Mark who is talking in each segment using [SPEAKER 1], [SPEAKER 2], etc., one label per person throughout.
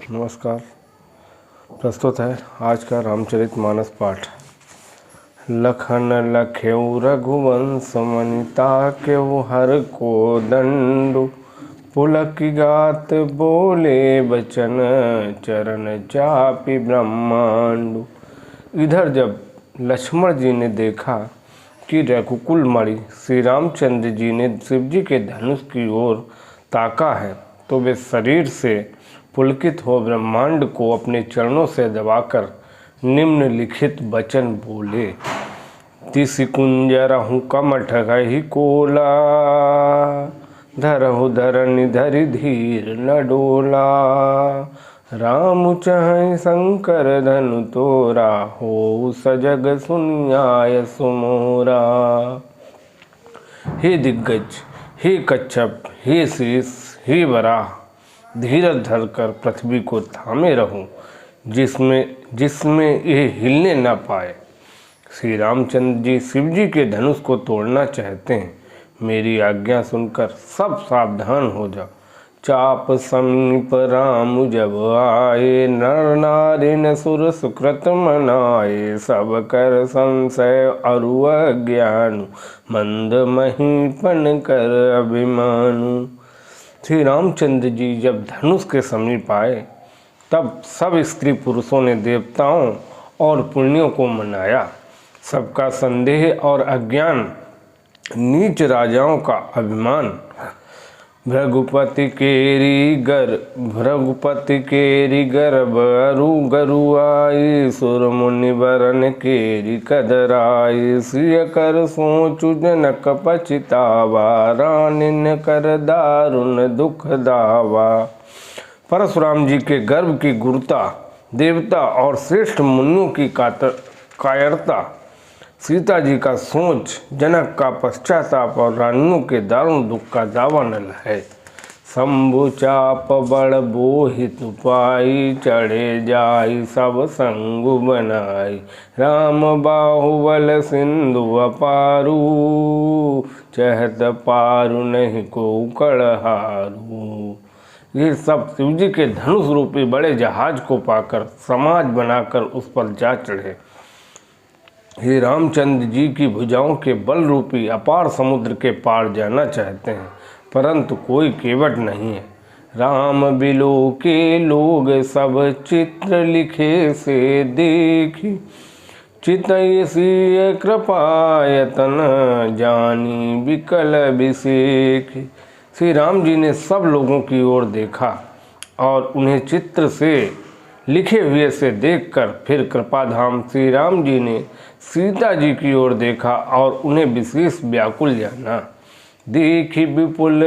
[SPEAKER 1] नमस्कार। प्रस्तुत है आज का रामचरितमानस पाठ। लखन लख्यऊ रघुवंश मनिता केऊ हर को दंडु, पुलक गात बोले बचन चरण चापि ब्रह्मांडु। इधर जब लक्ष्मण जी ने देखा कि रघुकुल मणि श्री रामचंद्र जी ने शिव जी के धनुष की ओर ताका है, तो वे शरीर से पुलकित हो ब्रह्मांड को अपने चरणों से दबाकर निम्नलिखित वचन बोले। तिसि कुंजरहु कमठ गहि कोला, धरहु धरनि धरि धीर न डोला। राम चाहि शंकर धनु तोरा, हो सजग सुनियाय सुमोरा। हे दिग्गज, हे कच्छप, हे शीश, हे वराह, धीरज धरकर पृथ्वी को थामे रहूं, जिसमें ये हिलने न पाए। श्री रामचंद्र जी शिव जी के धनुष को तोड़ना चाहते हैं। मेरी आज्ञा सुनकर सब सावधान हो जाओ। चाप समीप राम जब आए, नर नारी न सुर सुकृत मनाए। सब कर संशय अरु अज्ञानु, मंद महीपन कर अभिमानु। श्री रामचंद्र जी जब धनुष के समीप आए, तब सब स्त्री पुरुषों ने देवताओं और पुण्यों को मनाया। सबका संदेह और अज्ञान, नीच राजाओं का अभिमान। भृगुपति केरी गर्भ अरु गरु आई। सुर मुनि वरन केरी कदराई। सिय कर सोचु जनक पछितावा, रानिन कर दारुण दुख दावा। परशुराम जी के गर्भ की गुरुता, देवता और श्रेष्ठ मुनियों की कायरता, सीता जी का सोच, जनक का पश्चाताप और रानियों के दारुण दुख का दावा न है। शंभु चाप बड़ बोहित पाई, चढ़े जाई सब संगु बनाई। राम बाहुबल सिंधु अपारू, चहत पारु नहीं को कड़हारू। ये सब शिव जी के धनुष रूपी बड़े जहाज को पाकर समाज बनाकर उस पर जा चढ़े। हे रामचंद्र जी की भुजाओं के बल रूपी अपार समुद्र के पार जाना चाहते हैं, परंतु कोई केवट नहीं है। राम बिलो के लोग सब चित्र लिखे से देखी, चितयसी कृपायतन जानी विकल अभिषेक। श्री राम जी ने सब लोगों की ओर देखा और उन्हें चित्र से लिखे हुए से देखकर फिर कृपाधाम श्री राम जी ने सीता जी की ओर देखा और उन्हें विशेष व्याकुल जाना। देखी विपुल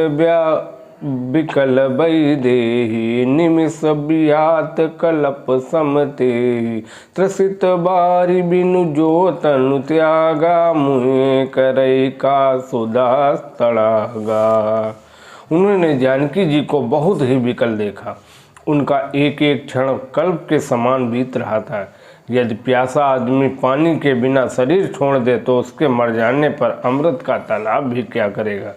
[SPEAKER 1] विकल भई देहि, निमिष बियात कलप समते। त्रसित बारी बिनु जो तनु त्यागा, मुहे करई का सुदास तड़ागा। उन्होंने जानकी जी को बहुत ही विकल देखा। उनका एक एक क्षण कल्प के समान बीत रहा था। यदि प्यासा आदमी पानी के बिना शरीर छोड़ दे तो उसके मर जाने पर अमृत का तालाब भी क्या करेगा।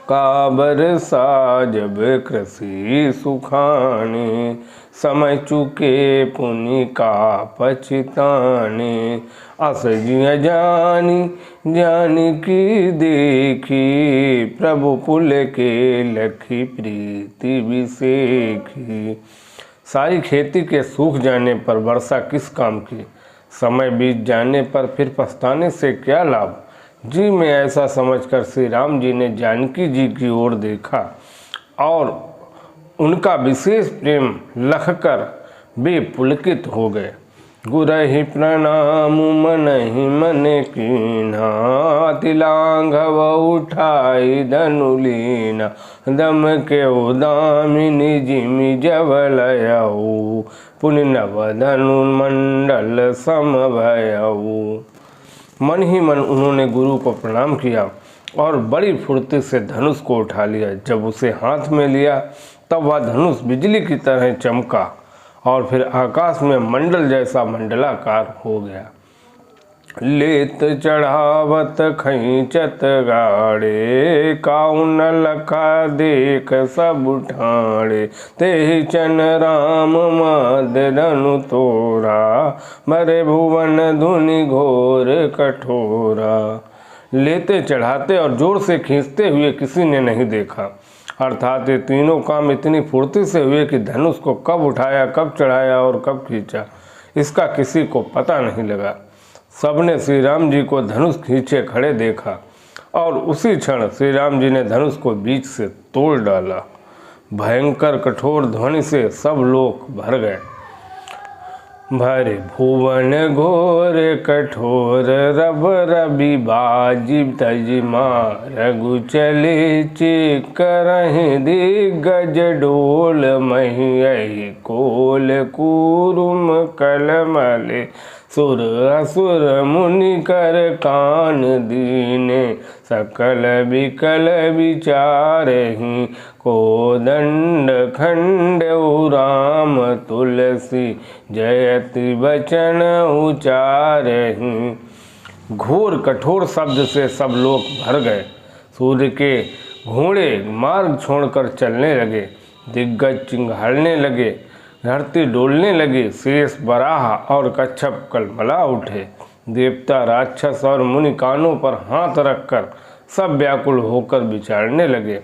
[SPEAKER 1] काबर सा जब कृषि सुखाने, समय चुके पुनि का पछिताने। अस जिय जानी की देखी, प्रभु पुल के लखी प्रीति विसेखी। सारी खेती के सूख जाने पर वर्षा किस काम की, समय बीत जाने पर फिर पछताने से क्या लाभ। जी में ऐसा समझकर श्री राम जी ने जानकी जी की ओर देखा और उनका विशेष प्रेम लखकर वे पुलकित हो गए। गुरहि प्रणाम मनहि मन कीन्हा, तिलांघव उठाई धनुलीना। दम के उदामिनी जिमि जवलयऊ, पुनि नव धनु मंडल समभयऊ। मन ही मन उन्होंने गुरु को प्रणाम किया और बड़ी फुर्ती से धनुष को उठा लिया। जब उसे हाथ में लिया तब वह धनुष बिजली की तरह चमका और फिर आकाश में मंडल जैसा मंडलाकार हो गया। लेत चढ़ावत खैचत गाड़े, काऊ न लखा देख सब ठाणे। तेहि चन राम मदरनु तोरा, मरे भुवन धुनि घोर कठोरा। लेते चढ़ाते और जोर से खींचते हुए किसी ने नहीं देखा, अर्थात ये तीनों काम इतनी फुर्ती से हुए कि धनुष को कब उठाया, कब चढ़ाया और कब खींचा, इसका किसी को पता नहीं लगा। सबने श्री राम जी को धनुष खींचे खड़े देखा और उसी क्षण श्री राम जी ने धनुष को बीच से तोड़ डाला। भयंकर कठोर ध्वनि से सब लोग भर गए। भरे भुवन घोर कठोर, रब रवि बाजी तजिमा। रघु चले करहि दिग्गज डोल, मही कोल कूरुम कलमले। सुर असुर मुनि कर कान दीने, सकल विकल विचारहि। कोदंड खंड राम तुलसी, जयति बचन उचारहि। घोर कठोर शब्द से सब लोग भर गए। सूर्य के घोड़े मार्ग छोड़कर चलने लगे, दिग्गज चिंघाड़ने लगे, धरती डोलने लगी, शेष बराह और कच्छप कलमला उठे। देवता राक्षस और मुनि कानों पर हाथ रखकर सब व्याकुल होकर विचारने लगे।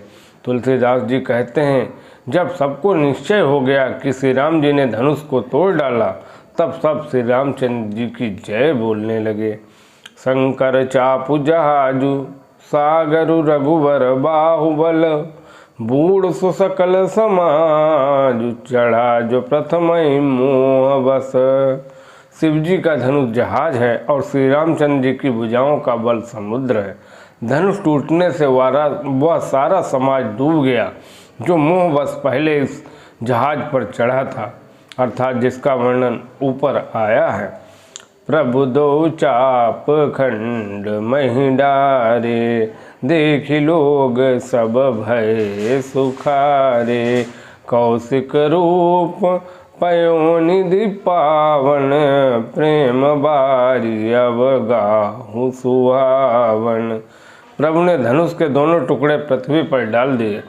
[SPEAKER 1] तुलसीदास जी कहते हैं, जब सबको निश्चय हो गया कि श्री राम जी ने धनुष को तोड़ डाला, तब सब श्री रामचंद्र जी की जय बोलने लगे। शंकर चापु जहाजु, सागरु रघुवर बाहुबल। बूढ़ सुसकल समाज, चढ़ा जो प्रथम मोह बस। शिव जी का धनुष जहाज है और श्री रामचंद्र जी की भुजाओं का बल समुद्र है। धनुष टूटने से वह सारा समाज डूब गया जो मोहवश पहले इस जहाज पर चढ़ा था, अर्थात जिसका वर्णन ऊपर आया है। प्रभु दो चाप खंड मही डारे, देखि लोग सब भय सुखारे। कौशिक रूप पयो निधि पावन, प्रेम बारी अब गाहु सुहावन। प्रभु ने धनुष के दोनों टुकड़े पृथ्वी पर डाल दिए।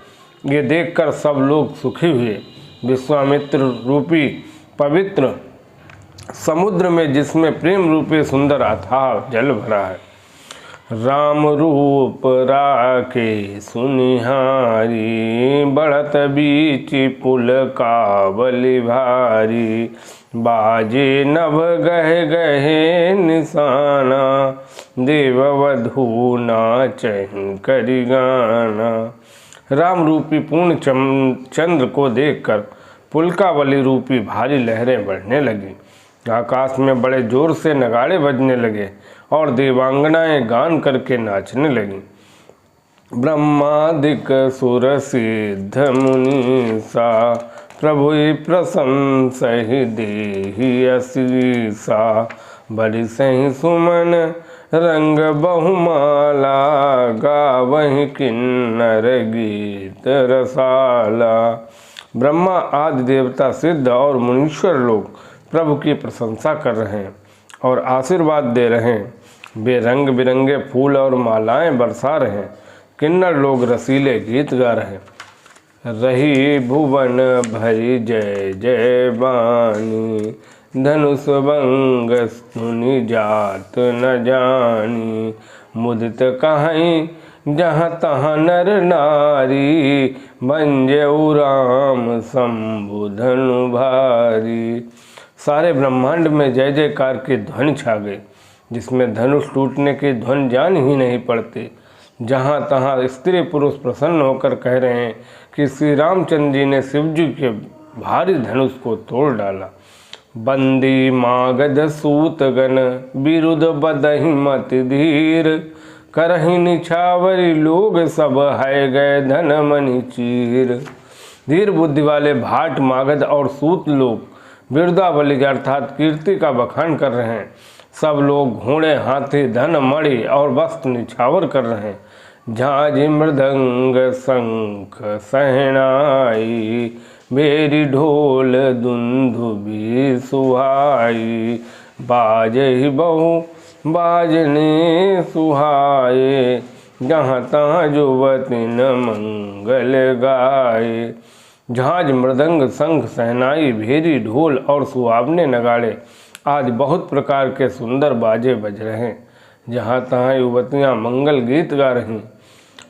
[SPEAKER 1] ये देखकर सब लोग सुखी हुए। विश्वामित्र रूपी पवित्र समुद्र में, जिसमें प्रेम रूपी सुंदर अथाह जल भरा है, राम रूप राखे सुनिहारी। बढ़त बीच पुल कावली भारी, बाजे नभ गहे गहे निशाना। देववधू नाचहि करि गाना। राम रूपी पूर्ण चंद्र को देखकर पुलकावली रूपी भारी लहरें बढ़ने लगी। आकाश में बड़े जोर से नगाड़े बजने लगे और देवांगनाएं गान करके नाचने लगीं। ब्रह्मादिक सुर सिद्ध मुनीसा, प्रभु प्रशंसहि देहि असीसा। बरिसहि सुमन रंग बहुमाला, गावहि किन्नर गीत रसाला। ब्रह्मा आदि देवता सिद्ध और मुनीश्वर लोग प्रभु की प्रशंसा कर रहे हैं और आशीर्वाद दे रहे हैं। वे रंग बिरंगे फूल और मालाएं बरसा रहे हैं। किन्नर लोग रसीले गीत गा रहे हैं। रही भुवन भरी जय जय बानी, धनुष भंग सुनि जात न जानी। मुदित कहीं जहाँ तहाँ नर नारी, बंजऊ राम शंभु धनु भारी। सारे ब्रह्मांड में जय जयकार की ध्वनि छा गई, जिसमें धनुष टूटने की ध्वनि जान ही नहीं पड़ती। जहाँ तहाँ स्त्री पुरुष प्रसन्न होकर कह रहे हैं कि श्री रामचंद्र जी ने शिव जी के भारी धनुष को तोड़ डाला। बंदी मागध सूत गण, विरुद्ध बदहि मति धीर। करहि निछावरी लोग, सब है गए धन मनि चीर। धीर बुद्धि वाले भाट मागध और सूत लोग बिरदावली अर्थात कीर्ति का बखान कर रहे हैं। सब लोग घोड़े हाथी धन मणि और वस्त्र निछावर कर रहे हैं। झांझ मृदंग शंख सहनाई, बेरी ढोल दुंदुभि सुहाई। बाजहि बहु बाजने सुहाए, जहाँ तहाँ जुवती न मंगल गाए। झांझ, मृदंग, शंख, सहनाई, भेरी, ढोल और सुहावने नगाड़े आज बहुत प्रकार के सुंदर बाजे बज रहे हैं। जहाँ तहाँ युवतियाँ मंगल गीत गा रही।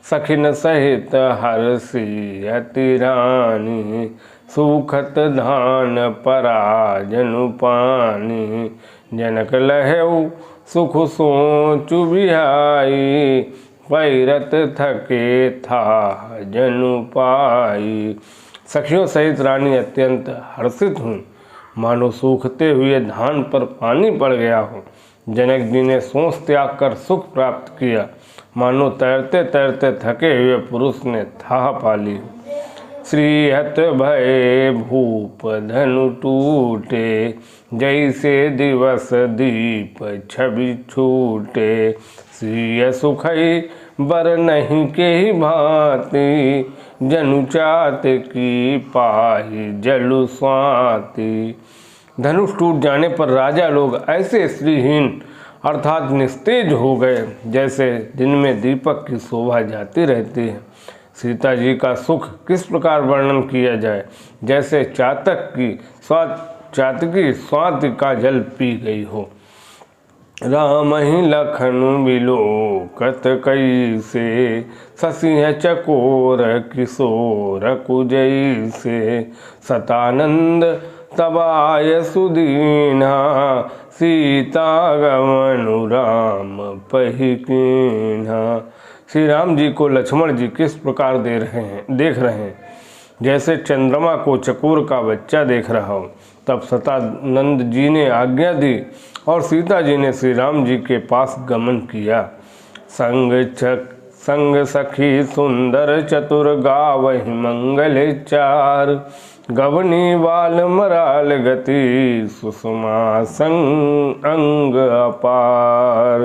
[SPEAKER 1] सखिन सहित हरसी अति रानी, सुखत धान पराजनु पानी। जनक लहऊ सुख सोचु बिहाई, पैरत थके था जनु पाई। सखियों सहित रानी अत्यंत हर्षित हूँ, मानो सूखते हुए धान पर पानी पड़ गया हो। जनक जी ने सोच त्याग कर सुख प्राप्त किया, मानो तैरते तैरते थके हुए पुरुष ने थाह पा ली। श्रीहत भय भूप धनु टूटे, जैसे दिवस दीप छवि छूटे। श्रीय सुखई बर नहीं के ही भांति, जनु चात की पाही जलु स्वाति। धनुष टूट जाने पर राजा लोग ऐसे श्रीहीन अर्थात निस्तेज हो गए जैसे दिन में दीपक की शोभा जाती रहती है। सीता जी का सुख किस प्रकार वर्णन किया जाए, जैसे चातकी स्वाति का जल पी गई हो। राम ही लखन बिलोकत कैसे, ससिह चकोर किशोर कुजैसे। सतानंद तबाय सुदीना, सीता गमनु राम पहिकीना। श्री राम जी को लक्ष्मण जी किस प्रकार देख रहे हैं, जैसे चंद्रमा को चकोर का बच्चा देख रहा हो। तब सतानंद जी ने आज्ञा दी और सीता जी ने श्री राम जी के पास गमन किया। संग सखी सुंदर चतुर गावहि मंगल चार, गवनी बाल मराल गति सुषमा संग अंग अपार।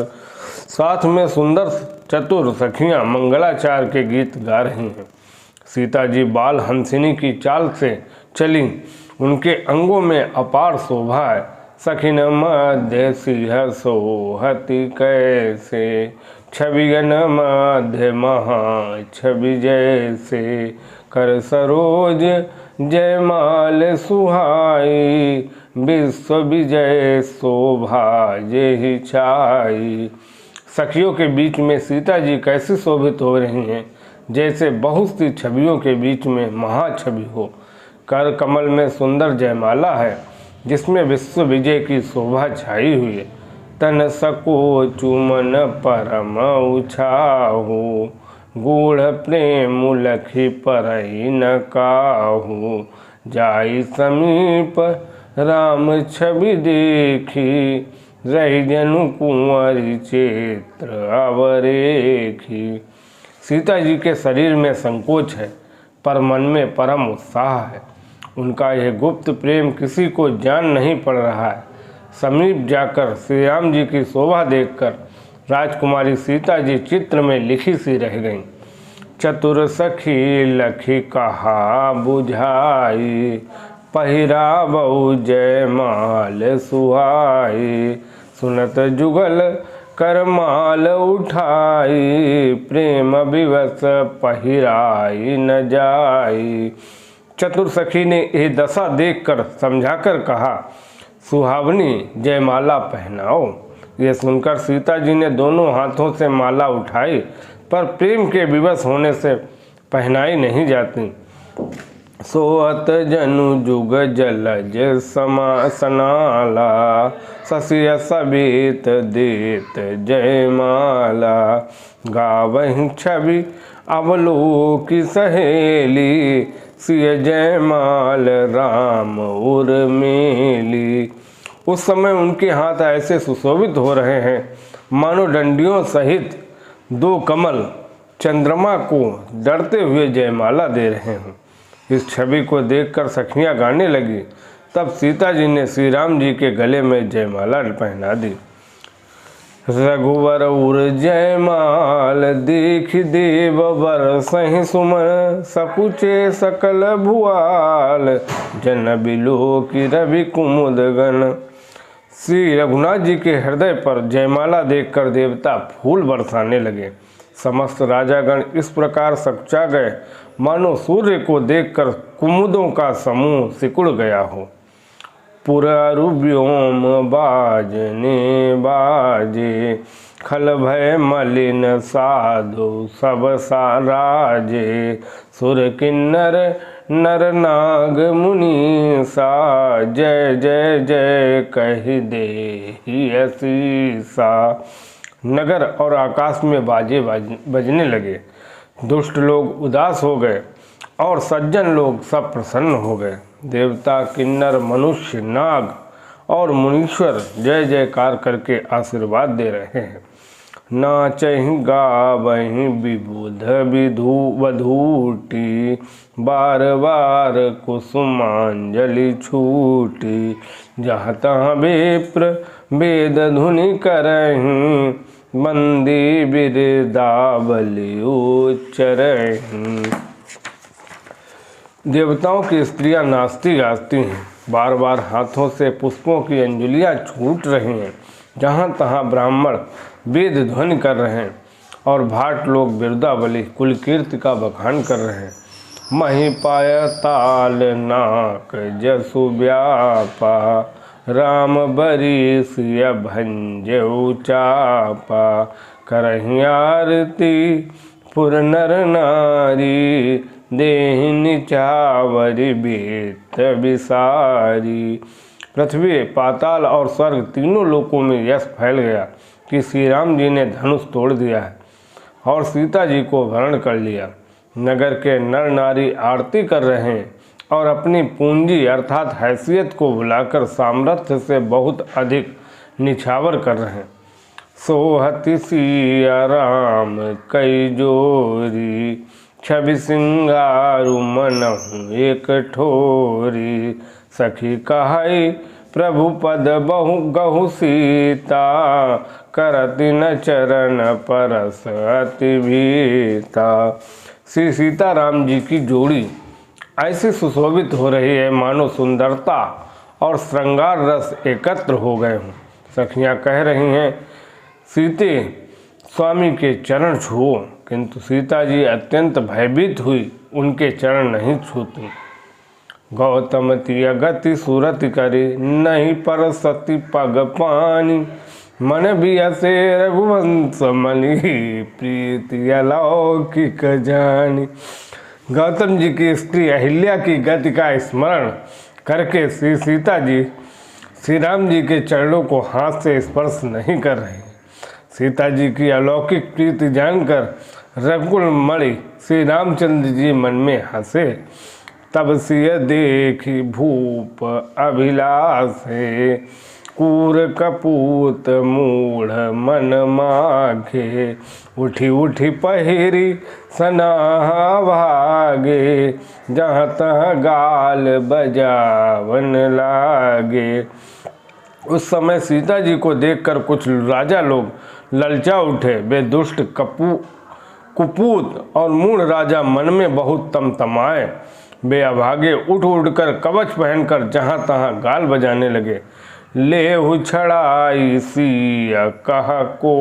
[SPEAKER 1] साथ में सुंदर चतुर सखियां मंगलाचार के गीत गा रही हैं। सीता जी बाल हंसिनी की चाल से चली, उनके अंगों में अपार शोभा है। सखिन मध्य सिंह सोहति कैसे, छविगन मध्य महा छवि जैसे। कर सरोज जयमाल सुहाई, विश्व विजय शोभा जेहि छाई। सखियों के बीच में सीता जी कैसी शोभित हो रही हैं, जैसे बहुत सी छवियों के बीच में महाछवि हो। कर कमल में सुंदर जयमाला है, जिसमें विश्व विजय की शोभा छाई हुई है। तन सको चुमन परम उछाहु, गूढ़ प्रेम लखी परई न काहू। जाई समीप राम छवि देखी, रही जनु कुंवरी चेत्र अवरेखी। सीता जी के शरीर में संकोच है, पर मन में परम उत्साह है। उनका यह गुप्त प्रेम किसी को जान नहीं पड़ रहा है। समीप जाकर श्री राम जी की शोभा देखकर राजकुमारी सीता जी चित्र में लिखी सी रह गईं। चतुर सखी लखी कहा बुझाई, पहिरा बहु जयमाल सुहाई। सुनत जुगल कर माल उठाई, प्रेम विवश पहिराई न जाई। चतुर सखी ने यह दशा देखकर समझाकर कहा, सुहावनी जयमाला पहनाओ। यह सुनकर सीता जी ने दोनों हाथों से माला उठाई, पर प्रेम के विवश होने से पहनाई नहीं जाती। सोहत जनु जुग जलज सनाला, ससिय सबित देत जयमाला। गावहि छवि अवलोकी सहेली, सिय जयमाल राम उर्मिली। उस समय उनके हाथ ऐसे सुशोभित हो रहे हैं मानो डंडियों सहित दो कमल चंद्रमा को डरते हुए जयमाला दे रहे हों। इस छवि को देखकर सखियां गाने लगी। तब सीता जी ने श्री राम जी के गले में जयमाला पहना दी। रघुवर उर जयमाल देख देव वर सहि सुमन, सकुचे सकल भुआल जन बिलो की रवि कुमुद गण। श्री रघुनाथ जी के हृदय पर जयमाला देखकर देवता फूल बरसाने लगे। समस्त राजागण इस प्रकार सकचा गए मानो सूर्य को देखकर कुमुदों का समूह सिकुड़ गया हो। पुरव्योम बाजने बाजे, खल भय मलिन साधु सब साराजे। सुर किन्नर नर नाग मुनि सा, जय जय जय कह दे सा। नगर और आकाश में बाजे बजने लगे। दुष्ट लोग उदास हो गए और सज्जन लोग सब प्रसन्न हो गए। देवता, किन्नर, मनुष्य, नाग और मुनीश्वर जय जयकार करके आशीर्वाद दे रहे हैं। नाचहि गावहि विबुध विधु वधूटी, बार बार कुसुमांजलि छूटी। जहाँ तहाँ विप्र वेद धुनि करहीं, बंदी बिरदावली उच्चरहीं। देवताओं की स्त्रियां नाचती गाती हैं, बार बार हाथों से पुष्पों की अंजलियां छूट रही हैं। जहाँ तहाँ ब्राह्मण वेद ध्वनि कर रहे हैं और भाट लोग बिरदावली कुलकीर्ति का बखान कर रहे हैं। मही पाय ताल नाक जसु व्यापा, राम बरीस भंजऊ चापा। करहि आरती पुर नर नारी, देहिनि चावरि बीत बिसारी। पृथ्वी, पाताल और स्वर्ग तीनों लोकों में यश फैल गया कि श्री राम जी ने धनुष तोड़ दिया है और सीता जी को वरण कर लिया। नगर के नर नारी आरती कर रहे हैं और अपनी पूंजी अर्थात हैसियत को भुलाकर सामर्थ्य से बहुत अधिक निछावर कर रहे हैं। सोहति सिया राम कई जोरी, छवि सिंगारु मनहु एक ठोरी। सखी कहई प्रभु पद बहु गहु सीता, करति न चरण परस अति भीता। श्री सीताराम जी की जोड़ी ऐसी सुशोभित हो रही है मानो सुंदरता और श्रृंगार रस एकत्र हो गए हों। सखियाँ कह रही हैं, सीते स्वामी के चरण छुओ, किंतु सीता जी अत्यंत भयभीत हुई उनके चरण नहीं छूती। गौतम तिय गति सूरत करी, नहीं पर सती पग पानी। मन बियसे रघुवंश मलि, प्रीति अलौकिक जानी। गौतम जी की स्त्री अहिल्या की गति का स्मरण करके श्री सीता जी श्री राम जी के चरणों को हाथ से स्पर्श नहीं कर रहे। सीता जी की अलौकिक प्रीति जानकर रघुकुल मणि श्री रामचंद्र जी मन में हंसे। तब सिय देखी भूप अभिलाषे, कूर कपूत मूढ़ मन माघे। उठी उठी पहिरी सनाहा भागे, जहाँ तहाँ गाल बजावन लागे। उस समय सीता जी को देखकर कुछ राजा लोग ललचा उठे। वे दुष्ट कुपूत और मूढ़ राजा मन में बहुत तमतमाए। वे अभागे उठ उठकर कवच पहनकर जहाँ तहाँ गाल बजाने लगे। लेहु छड़ाई सिया कह को,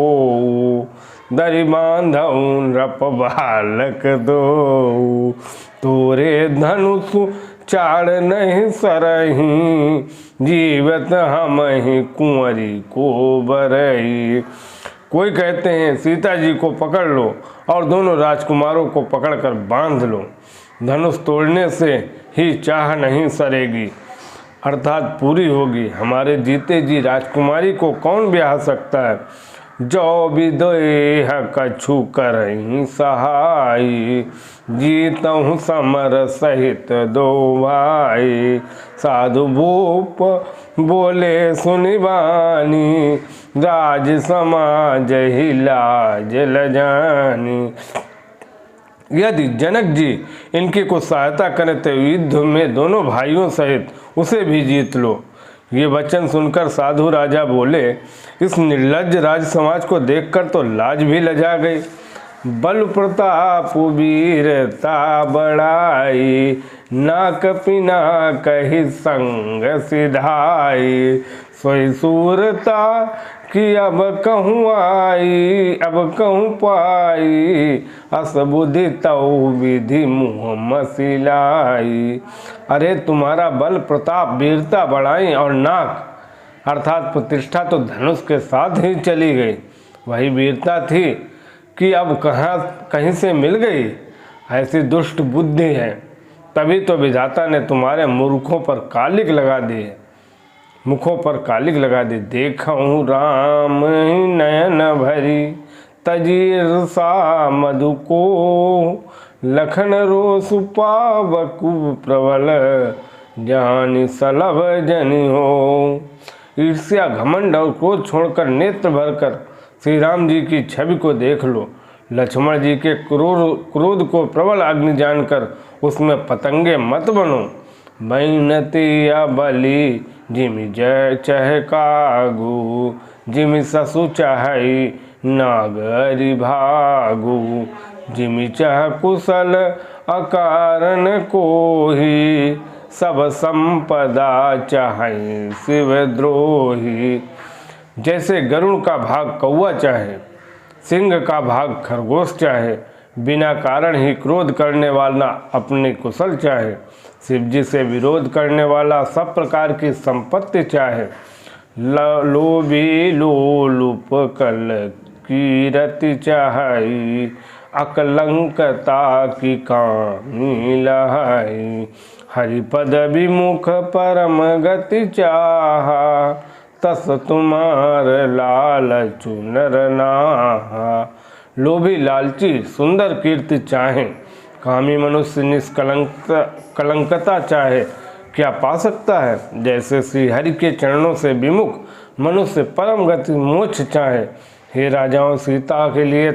[SPEAKER 1] दरि बांधऊ नृप बालक दो। तोरे धनुषु चाड़ नहीं सरही, जीवत हम ही कुंवरी को बरई। कोई कहते हैं सीता जी को पकड़ लो और दोनों राजकुमारों को पकड़कर बांध लो। धनुष तोड़ने से ही चाह नहीं सरेगी अर्थात पूरी होगी। हमारे जीते जी राजकुमारी को कौन ब्याह सकता है। जो विदेह कछु करहीं सहाई, जीतहु समर सहित दो भाई। साधु भूप बोले सुनिबानी, राज समाज ही लाज लजानी। यदि जनक जी इनकी को सहायता करें तो युद्ध में दोनों भाइयों सहित उसे भी जीत लो। ये वचन सुनकर साधु राजा बोले, इस निर्लज्ज राज समाज को देखकर तो लाज भी लजा गई। बल प्रताप वीरता बड़ाई, नाक पिना कही संग सिधाई, सोई सूरता कि अब कहूँ आई, अब कहूँ पाई, अस बुद्धि तऊ विधि मुँह मसिलाई। अरे तुम्हारा बल प्रताप वीरता बढ़ाई और नाक अर्थात प्रतिष्ठा तो धनुष के साथ ही चली गई। वही वीरता थी कि अब कहीं से मिल गई। ऐसी दुष्ट बुद्धि है, तभी तो विधाता ने तुम्हारे मूर्खों पर कालिक लगा दी है, मुखों पर कालिक लगा दी। देखऊँ राम नयन भरी तजीर सा मधु को, लखन रोसु पावकु प्रबल जानि सलभ जनि हो। ईर्ष्या घमंड और क्रोध छोड़कर नेत्र भरकर श्री राम जी की छवि को देख लो। लक्ष्मण जी के क्रोध को प्रबल अग्नि जानकर उसमें पतंगे मत बनो। बैनती या बलि जिमि जय चहकागु, जिमि ससु चाहई नागरि भागु, जिमि चह कुशल अकारण कोही, सब संपदा चाहई शिवद्रोही। जैसे गरुड़ का भाग कौवा चाहे, सिंह का भाग खरगोश चाहे, बिना कारण ही क्रोध करने वाला अपने कुशल चाहे, शिव जी से विरोध करने वाला सब प्रकार की संपत्ति चाहे, लोभी लोलुप कल कीरति चाहई, अकलंकता की कामी लहाई, हरिपद विमुख परम गति चाहा, तस तुम्हार लालचु नर नाहा। लोभी लालची सुंदर कीर्ति चाहे, कामी मनुष्य निष्कलंकता चाहे, क्या पा सकता है। जैसे श्री हरि के चरणों से विमुख मनुष्य परम गति मोक्ष चाहे। हे राजाओं, सीता के लिए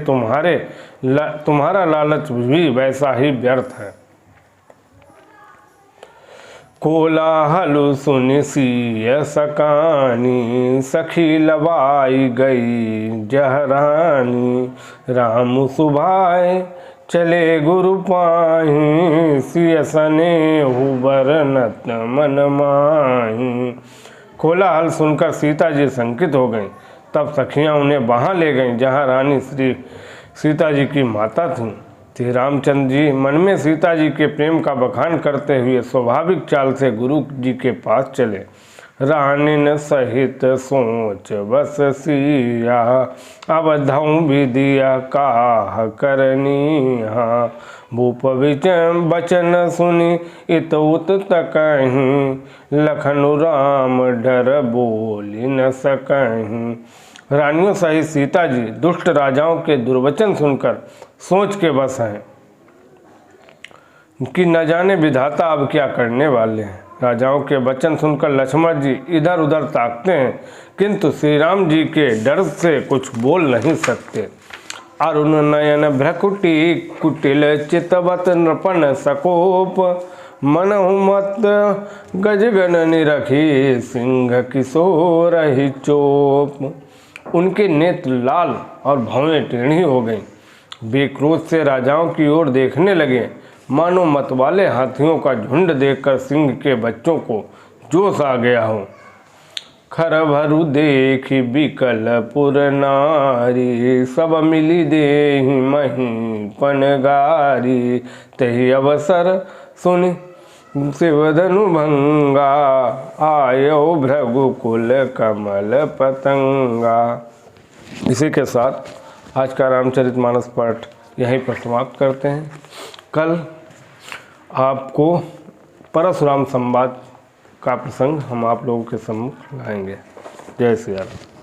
[SPEAKER 1] तुम्हारा लालच भी वैसा ही व्यर्थ है। कोलाहल सुनि सिय सकानी, सखी लवाई गई जहरानी, राम सुभाए चले गुरु पाही, सिय सनेहु बरनत मन माही। कोलाहल सुनकर सीता जी शंकित हो गईं। तब सखियां उन्हें वहाँ ले गईं जहाँ रानी श्री सीता जी की माता थीं। श्री रामचंद्र जी मन में सीता जी के प्रेम का बखान करते हुए स्वाभाविक चाल से गुरु जी के पास चले। रानिन सहित सोच बस सिया, अब धऊँ भी दिया काह करनिहा, भूप बचन सुनी इत उत तकहीं, लखनु राम डर बोली न सकहीं। रानियों सहित सीता जी दुष्ट राजाओं के दुर्वचन सुनकर सोच के बस हैं कि न जाने विधाता अब क्या करने वाले हैं। राजाओं के वचन सुनकर लक्ष्मण जी इधर उधर ताकते हैं, किंतु श्री राम जी के डर से कुछ बोल नहीं सकते। अरुण नयन भ्रकुटी कुटिल चितवत नृपन सकोप, मनहु मत गजगन निरखी, सिंह किशोर ही चोप। उनके नेत्र लाल और भौएं टेढ़ी हो गईं। वे क्रोध से राजाओं की ओर देखने लगे, मानो मतवाले हाथियों का झुंड देखकर सिंह के बच्चों को जोश आ गया हो। खर भरु देखी बिकल पुर नारी, सब मिली देहि मही पनगारी, तहि अवसर सुनि शिवधनु भंगा, आयो भृगुकुल कमल पतंगा। इसी के साथ आज का रामचरितमानस पाठ यहीं पर समाप्त करते हैं। कल आपको परशुराम संवाद का प्रसंग हम आप लोगों के सम्मुख लाएंगे। जय श्री राम।